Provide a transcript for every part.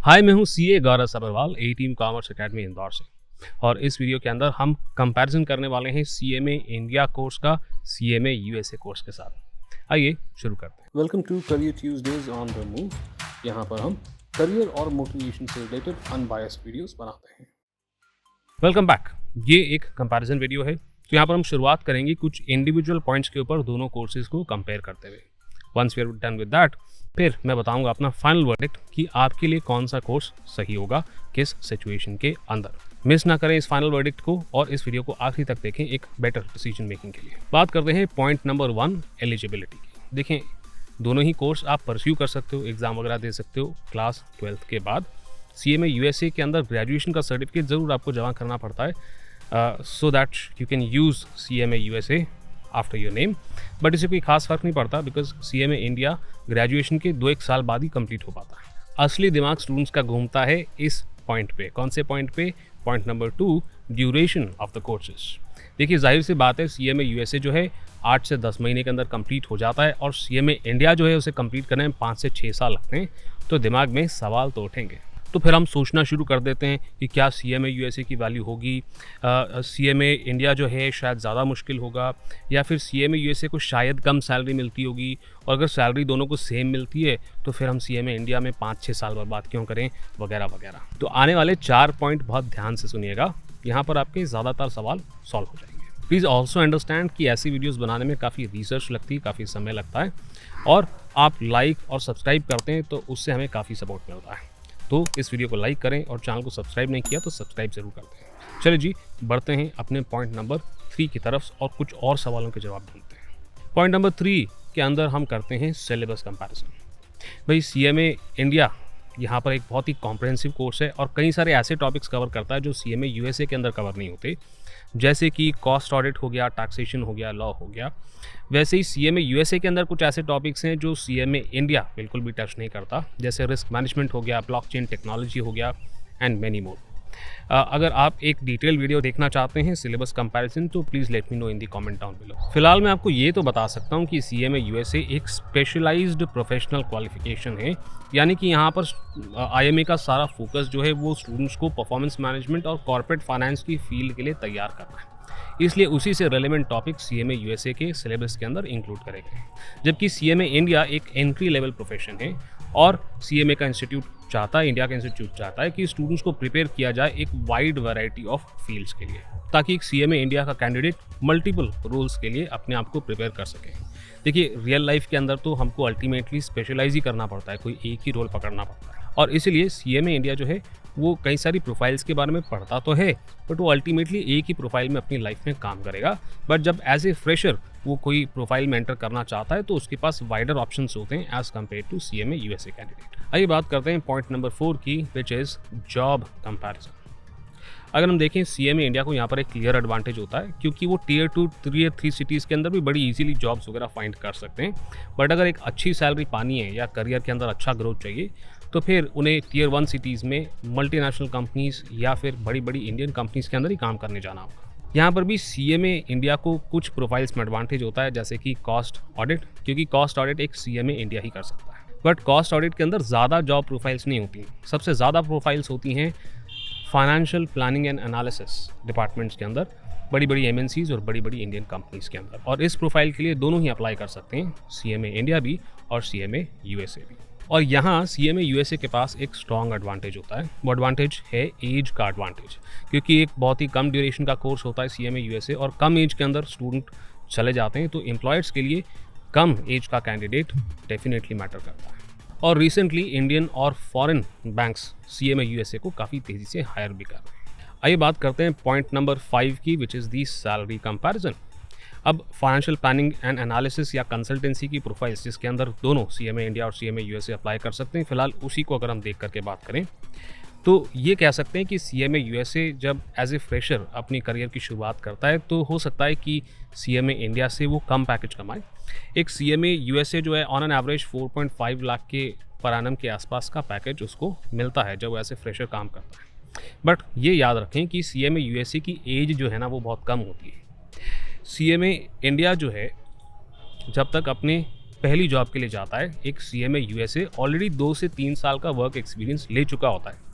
हाय, मैं हूँ सीए गौरव सबरवाल, ए team commerce academy Indore से। और इस वीडियो के अंदर हम कंपैरिजन करने वाले हैं सीएमए इंडिया कोर्स का सीएमए यूएसए कोर्स के साथ। आइए शुरू करते हैं। Welcome to career Tuesdays on the move. यहाँ पर हम करियर और मोटिवेशन से रिलेटेड अनबायस्ड वीडियोस बनाते हैं। Welcome back. ये एक कंपैरिजन वीडियो है, तो यहाँ पर हम शुरुआत करेंगे कुछ इंडिविजुअल पॉइंट्स के ऊपर दोनों कोर्सेज को कंपेयर करते हुए। Once we are done with that, फिर मैं बताऊंगा अपना फाइनल वर्डिक्ट कि आपके लिए कौन सा कोर्स सही होगा किस सिचुएशन के अंदर। मिस ना करें इस फाइनल वर्डिक्ट को और इस वीडियो को आखिरी तक देखें एक बेटर डिसीजन मेकिंग के लिए। बात करते हैं पॉइंट नंबर 1, एलिजिबिलिटी की। देखें, दोनों ही कोर्स आप परस्यू कर सकते हो, एग्जाम वगैरह दे सकते हो क्लास 12th के बाद। सीएमए यूएसए के अंदर ग्रेजुएशन का सर्टिफिकेट ज़रूर आपको जमा करना पड़ता है so that you can use CMA USA after your name, but इससे कोई खास फर्क नहीं पड़ता बिकॉज सीएमए इंडिया ग्रेजुएशन के 2-1 साल बाद ही कंप्लीट हो पाता है। असली दिमाग स्टूडेंट्स का घूमता है इस पॉइंट पे। कौन से पॉइंट पे? Point number 2, duration of the courses. देखिए, जाहिर सी बात है, सीएमए यूएसए जो है 8 से 10 महीने के अंदर कंप्लीट हो जाता है और सीएमए इंडिया जो है उसे कंप्लीट करने में 5 से 6 साल लगते हैं। तो दिमाग में सवाल तो उठेंगे। तो फिर हम सोचना शुरू कर देते हैं कि क्या सीएमए यूएसए की वैल्यू होगी, सीएमए इंडिया जो है शायद ज़्यादा मुश्किल होगा, या फिर सीएमए यूएसए को शायद कम सैलरी मिलती होगी, और अगर सैलरी दोनों को सेम मिलती है तो फिर हम सीएमए इंडिया में 5-6 साल बर्बाद क्यों करें, वगैरह वगैरह। तो आने वाले 4 पॉइंट बहुत ध्यान से सुनिएगा, यहाँ पर आपके ज़्यादातर सवाल सॉल्व हो जाएंगे। प्लीज़ ऑल्सो अंडरस्टैंड कि ऐसी वीडियोज़ बनाने में काफ़ी रिसर्च लगती है, काफ़ी समय लगता है, और आप लाइक और सब्सक्राइब करते हैं तो उससे हमें काफ़ी सपोर्ट मिलता है। तो इस वीडियो को लाइक करें और चैनल को सब्सक्राइब नहीं किया तो सब्सक्राइब जरूर करते हैं। चलिए जी, बढ़ते हैं अपने पॉइंट नंबर 3 की तरफ और कुछ और सवालों के जवाब ढूंढते हैं। पॉइंट नंबर 3 के अंदर हम करते हैं सिलेबस कंपैरिजन। भाई, सीएमए इंडिया यहाँ पर एक बहुत ही कॉम्प्रहेंसिव कोर्स है और कई सारे ऐसे टॉपिक्स कवर करता है जो सीएमए यूएसए के अंदर कवर नहीं होते, जैसे कि कॉस्ट ऑडिट हो गया, टैक्सेशन हो गया, लॉ हो गया। वैसे ही सीएमए यूएसए के अंदर कुछ ऐसे टॉपिक्स हैं जो सीएमए इंडिया बिल्कुल भी टच नहीं करता, जैसे रिस्क मैनेजमेंट हो गया, ब्लॉकचेन टेक्नोलॉजी हो गया एंड मैनी मोर। अगर आप एक डिटेल वीडियो देखना चाहते हैं सिलेबस कंपैरिजन तो please let me know in the comment down below. फिलहाल मैं आपको ये तो बता सकता हूँ कि सीएमए यूएसए एक स्पेशलाइज्ड प्रोफेशनल क्वालिफिकेशन है, यानी कि यहाँ पर आईएमए का सारा फोकस जो है वो स्टूडेंट्स को परफॉर्मेंस मैनेजमेंट और कॉर्पोरेट फाइनेंस की फील्ड के लिए तैयार करना है। इसलिए उसी से रेलेवेंट टॉपिक सीएमए यूएसए के सिलेबस के अंदर इंक्लूड करेंगे, जबकि सीएमए इंडिया एक एंट्री लेवल प्रोफेशन है और सीएमए का इंस्टीट्यूट चाहता है, इंडिया का इंस्टीट्यूट चाहता है कि स्टूडेंट्स को प्रिपेयर किया जाए एक वाइड वैरायटी ऑफ फील्ड्स के लिए, ताकि एक सीएमए इंडिया का कैंडिडेट मल्टीपल रोल्स के लिए अपने आप को प्रिपेयर कर सके। देखिए, रियल लाइफ के अंदर तो हमको अल्टीमेटली स्पेशलाइज ही करना पड़ता है, कोई एक ही रोल पकड़ना पड़ता है, और इसीलिए सीएमए इंडिया जो है वो कई सारी प्रोफाइल्स के बारे में पढ़ता तो है, बट वो अल्टीमेटली एक ही प्रोफाइल में अपनी लाइफ में काम करेगा। बट जब एज ए फ्रेशर वो कोई प्रोफाइल में एंटर करना चाहता है तो उसके पास वाइडर ऑप्शंस होते हैं as compare to CMA USA candidate. आइए बात करते हैं पॉइंट नंबर 4 की, विच इज़ जॉब कंपैरिजन। अगर हम देखें, सीएमए इंडिया को यहाँ पर एक क्लियर एडवांटेज होता है क्योंकि वो टियर 2, टियर 3 सिटीज़ के अंदर भी बड़ी इजीली जॉब्स वगैरह फाइंड कर सकते हैं। बट अगर एक अच्छी सैलरी पानी है या करियर के अंदर अच्छा ग्रोथ चाहिए तो फिर उन्हें टियर 1 सिटीज़ में मल्टीनेशनल कंपनीज या फिर बड़ी बड़ी इंडियन कंपनीज के अंदर ही काम करने जाना होगा। यहाँ पर भी सीएमए इंडिया को कुछ प्रोफाइल्स में एडवांटेज होता है, जैसे कि कॉस्ट ऑडिट, क्योंकि कॉस्ट ऑडिट एक सीएमए इंडिया ही कर सकता है। बट कॉस्ट ऑडिट के अंदर ज़्यादा जॉब प्रोफाइल्स नहीं होती, सबसे ज़्यादा प्रोफाइल्स होती हैं financial planning and analysis departments के अंदर, बड़ी बड़ी एमएनसीज और बड़ी बड़ी इंडियन कंपनीज के अंदर। और इस प्रोफाइल के लिए दोनों ही अप्लाई कर सकते हैं, सीएमए इंडिया भी और सीएमए यूएसए भी। और यहाँ सीएमए यूएसए के पास एक स्ट्रॉन्ग एडवांटेज होता है, वो एडवांटेज है एज का एडवांटेज, क्योंकि एक बहुत ही कम ड्यूरेशन का कोर्स होता है सीएमए यूएसए और कम एज के अंदर स्टूडेंट चले जाते हैं, तो एम्प्लॉयर्स के लिए कम एज का कैंडिडेट डेफिनेटली मैटर करता है। और रिसेंटली इंडियन और फॉरेन बैंक्स सीएमए यूएसए को काफ़ी तेज़ी से हायर भी कर रहे हैं। आइए बात करते हैं पॉइंट नंबर 5 की, which is the salary comparison. अब फाइनेंशियल प्लानिंग एंड एनालिसिस या कंसल्टेंसी की प्रोफाइल्स, जिसके अंदर दोनों सीएमए इंडिया और सीएमए यूएसए अप्लाई कर सकते हैं, फिलहाल उसी को अगर हम देख करके बात करें तो ये कह सकते हैं कि सीएमए यूएसए जब एज ए फ्रेशर अपनी करियर की शुरुआत करता है तो हो सकता है कि सीएमए इंडिया से वो कम पैकेज कमाए। एक सीएमए यूएसए जो है ऑन एन एवरेज 4.5 लाख के पर एनम के आसपास का पैकेज उसको मिलता है जब वो एज ए फ्रेशर काम करता है। बट ये याद रखें कि सीएमए यूएसए की एज जो है ना वो बहुत कम होती है। सीएमए इंडिया जो है जब तक अपने पहली जॉब के लिए जाता है एक CMA USA ऑलरेडी 2 से 3 साल का वर्क एक्सपीरियंस ले चुका होता है,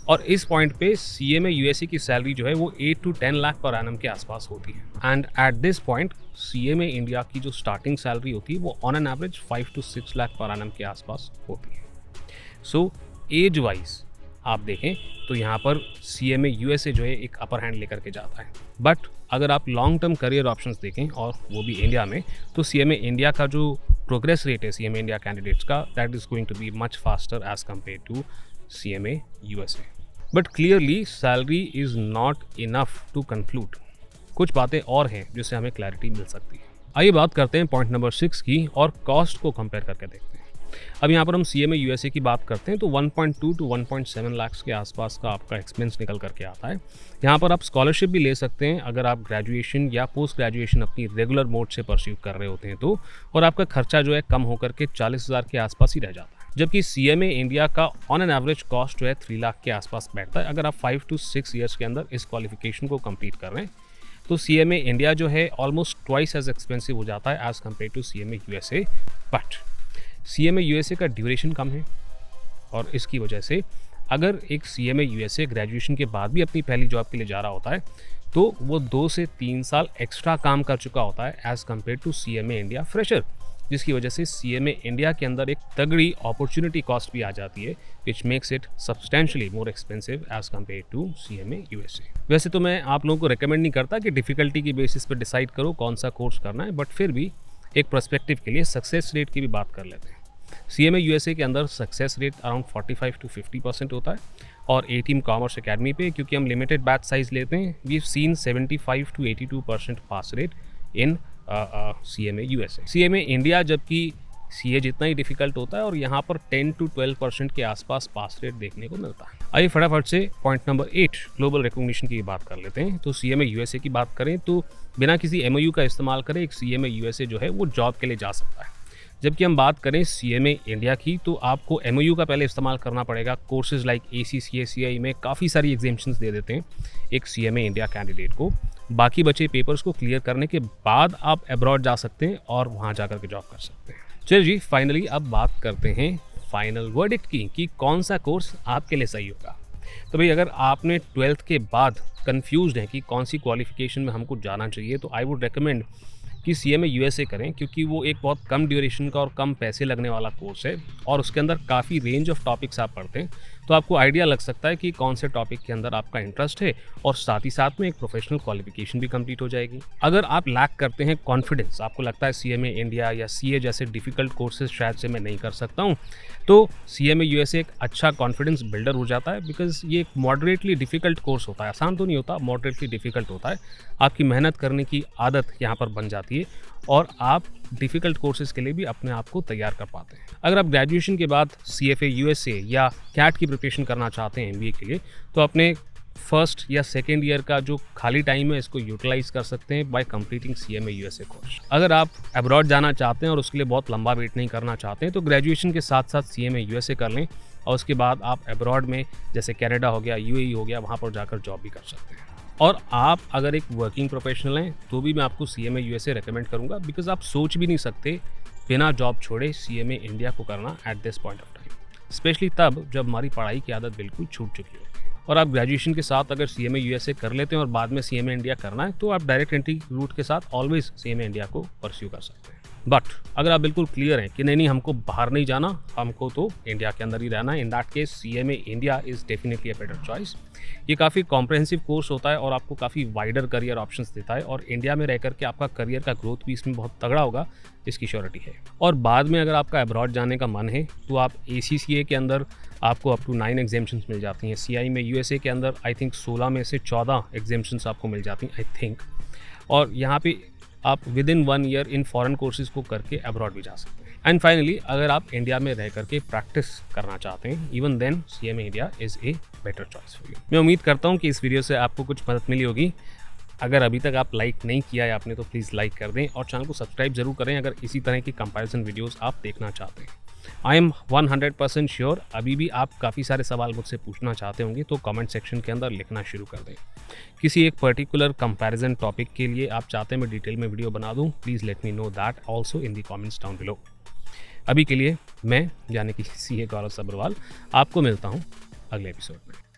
और इस पॉइंट पे CMA USA की सैलरी जो है वो 8 to 10 लाख पर एनम के आसपास होती है। And at this point CMA India की जो स्टार्टिंग सैलरी होती है वो on an average 5 to 6 lakh per annum के आसपास होती है। सो एज वाइज आप देखें तो यहाँ पर CMA USA जो है एक अपर हैंड लेकर के जाता है। बट अगर आप लॉन्ग टर्म करियर ऑप्शंस देखें और वो भी इंडिया में, तो CMA इंडिया का जो प्रोग्रेस रेट है CMA इंडिया कैंडिडेट्स का, that is going to be much faster as compare to CMA USA। But clearly salary is not enough to conclude. कुछ बातें और हैं जिससे हमें क्लैरिटी मिल सकती है। आइए बात करते हैं पॉइंट नंबर 6 की और कॉस्ट को कंपेयर करके देखते हैं। अब यहाँ पर हम CMA USA की बात करते हैं तो 1.2 to 1.7 लाख के आसपास का आपका एक्सपेंस निकल करके आता है। यहाँ पर आप स्कॉलरशिप भी ले सकते हैं अगर आप ग्रेजुएशन या पोस्ट ग्रेजुएशन अपनी रेगुलर मोड से परस्यू कर रहे होते हैं तो, और आपका खर्चा जो है कम होकर के 40,000 के आसपास ही रह जाता है। जबकि CMA इंडिया का ऑन एन एवरेज कॉस्ट जो है 3 लाख के आसपास बैठता है अगर आप 5 to 6 ईयर्स के अंदर इस क्वालिफिकेशन को कंप्लीट कर रहे हैं। तो CMA इंडिया जो है ऑलमोस्ट ट्वाइस एज एक्सपेंसिव हो जाता है as compare to CMA USA। But CMA USA का ड्यूरेशन कम है, और इसकी वजह से अगर एक CMA USA ग्रेजुएशन के बाद भी अपनी पहली जॉब के लिए जा रहा होता है तो वो 2 से 3 साल एक्स्ट्रा काम कर चुका होता है as compare to CMA India fresher, जिसकी वजह से CMA इंडिया के अंदर एक तगड़ी अपॉर्चुनिटी कॉस्ट भी आ जाती है which makes it substantially more expensive as compare to CMA USA। वैसे तो मैं आप लोगों को रिकमेंड नहीं करता कि डिफ़िकल्टी की बेसिस पर डिसाइड करो कौन सा कोर्स करना है, बट फिर भी एक पर्सपेक्टिव के लिए सक्सेस रेट की भी बात कर लेते हैं। CMA USA के अंदर सक्सेस रेट अराउंड 45 to 50% होता है, और A-Team कॉमर्स अकेडमी पे क्योंकि हम लिमिटेड बैच साइज लेते हैं, we seen 75 to 82% pass rate in CMA USA। CMA India जबकि CA जितना ही डिफिकल्ट होता है, और यहाँ पर 10 to 12% के आसपास पास रेट देखने को मिलता है। आइए फटाफट से पॉइंट नंबर 8 ग्लोबल रिकॉग्निशन की बात कर लेते हैं। तो CMA USA की बात करें तो बिना किसी MOU का इस्तेमाल करें एक CMA USA जो है वो जॉब के लिए जा सकता है। जबकि हम बात करें CMA इंडिया की तो आपको MOU का पहले इस्तेमाल करना पड़ेगा। कोर्सेज लाइक ACCA CI में काफ़ी सारी एग्जामिशंस दे देते हैं एक CMA इंडिया कैंडिडेट को। बाकी बचे पेपर्स को क्लियर करने के बाद आप अब्रॉड जा सकते हैं और वहाँ जा कर के जॉब कर सकते हैं। चलिए जी, फाइनली अब बात करते हैं फाइनल वर्डिक्ट की कि कौन सा कोर्स आपके लिए सही होगा। तो भाई अगर आपने 12th के बाद कंफ्यूज्ड हैं कि कौन सी क्वालिफिकेशन में हमको जाना चाहिए, तो आई वुड रिकमेंड कि CMA USA करें, क्योंकि वो एक बहुत कम ड्यूरेशन का और कम पैसे लगने वाला कोर्स है, और उसके अंदर काफ़ी रेंज ऑफ टॉपिक्स आप पढ़ते हैं, तो आपको आइडिया लग सकता है कि कौन से टॉपिक के अंदर आपका इंटरेस्ट है, और साथ ही साथ में एक प्रोफेशनल क्वालिफिकेशन भी कंप्लीट हो जाएगी। अगर आप लैक करते हैं कॉन्फिडेंस, आपको लगता है CMA इंडिया या CA जैसे डिफ़िकल्ट कोर्सेज शायद से मैं नहीं कर सकता हूँ, तो CMA USA एक अच्छा कॉन्फिडेंस बिल्डर हो जाता है, बिकॉज ये एक मॉडरेटली डिफ़िकल्ट कोर्स होता है। आसान तो नहीं होता, मॉडरेटली डिफ़िकल्ट होता है। आपकी मेहनत करने की आदत यहाँ पर बन जाती है, और आप डिफ़िकल्ट कोर्सेज़ के लिए भी अपने आप को तैयार कर पाते हैं। अगर आप ग्रेजुएशन के बाद CFA USA या CAT की प्रिपरेशन करना चाहते हैं MBA के लिए, तो अपने फर्स्ट या सेकेंड ईयर का जो खाली टाइम है इसको यूटिलाइज कर सकते हैं bye completing CMA USA course. अगर आप अब्रॉड जाना चाहते हैं और उसके लिए बहुत लंबा वेट नहीं करना चाहते हैं, तो ग्रेजुएशन के साथ साथ CMA USA कर लें, और उसके बाद आप अब्रॉड में जैसे कनाडा हो गया, UAE हो गया, वहाँ पर जाकर जॉब भी कर सकते हैं। और आप अगर एक वर्किंग प्रोफेशनल हैं तो भी मैं आपको CMA USA रेकमेंड करूंगा, बिकॉज आप सोच भी नहीं सकते बिना जॉब छोड़े CMA इंडिया को करना at this point of time, specially तब जब हमारी पढ़ाई की आदत बिल्कुल छूट चुकी हो। और आप ग्रेजुएशन के साथ अगर CMA USA कर लेते हैं और बाद में CMA इंडिया करना है, तो आप डायरेक्ट एंट्री रूट के साथ ऑलवेज CMA इंडिया को परस्यू कर सकते हैं। बट अगर आप बिल्कुल क्लियर हैं कि नहीं हमको बाहर नहीं जाना, हमको तो इंडिया के अंदर ही रहना है, in that case CMA India is definitely a better choice. ये काफ़ी कॉम्प्रहेंसिव कोर्स होता है और आपको काफ़ी वाइडर करियर ऑप्शंस देता है, और इंडिया में रह करके आपका करियर का ग्रोथ भी इसमें बहुत तगड़ा होगा, इसकी श्योरिटी है। और बाद में अगर आपका अब्रॉड जाने का मन है तो आप ACCA के अंदर आपको अप टू 9 एग्जाम्शंस मिल जाती हैं। CI में USA के अंदर आई थिंक 16 में से 14 एग्जाम्शंस आपको मिल जाती हैं आई थिंक, और यहाँ पे आप with in 1 year in foreign courses को करके अब्रॉड भी जा सकते हैं। एंड फाइनली अगर आप इंडिया में रह करके प्रैक्टिस करना चाहते हैं, even then CMA India is a better choice for you. मैं उम्मीद करता हूँ कि इस वीडियो से आपको कुछ मदद मिली होगी। अगर अभी तक आप लाइक नहीं किया है आपने, तो प्लीज़ लाइक कर दें और चैनल को सब्सक्राइब जरूर करें अगर इसी तरह की कंपैरिजन वीडियोस आप देखना चाहते हैं। आई एम 100% श्योर अभी भी आप काफ़ी सारे सवाल मुझसे पूछना चाहते होंगे, तो कमेंट सेक्शन के अंदर लिखना शुरू कर दें। किसी एक पर्टिकुलर कंपैरिजन टॉपिक के लिए आप चाहते हैं मैं डिटेल में वीडियो बना दूं, please let me know that also in the comments down below. अभी के लिए मैं यानी कि CA गौरव सब्रवाल आपको मिलता हूँ अगले एपिसोड में।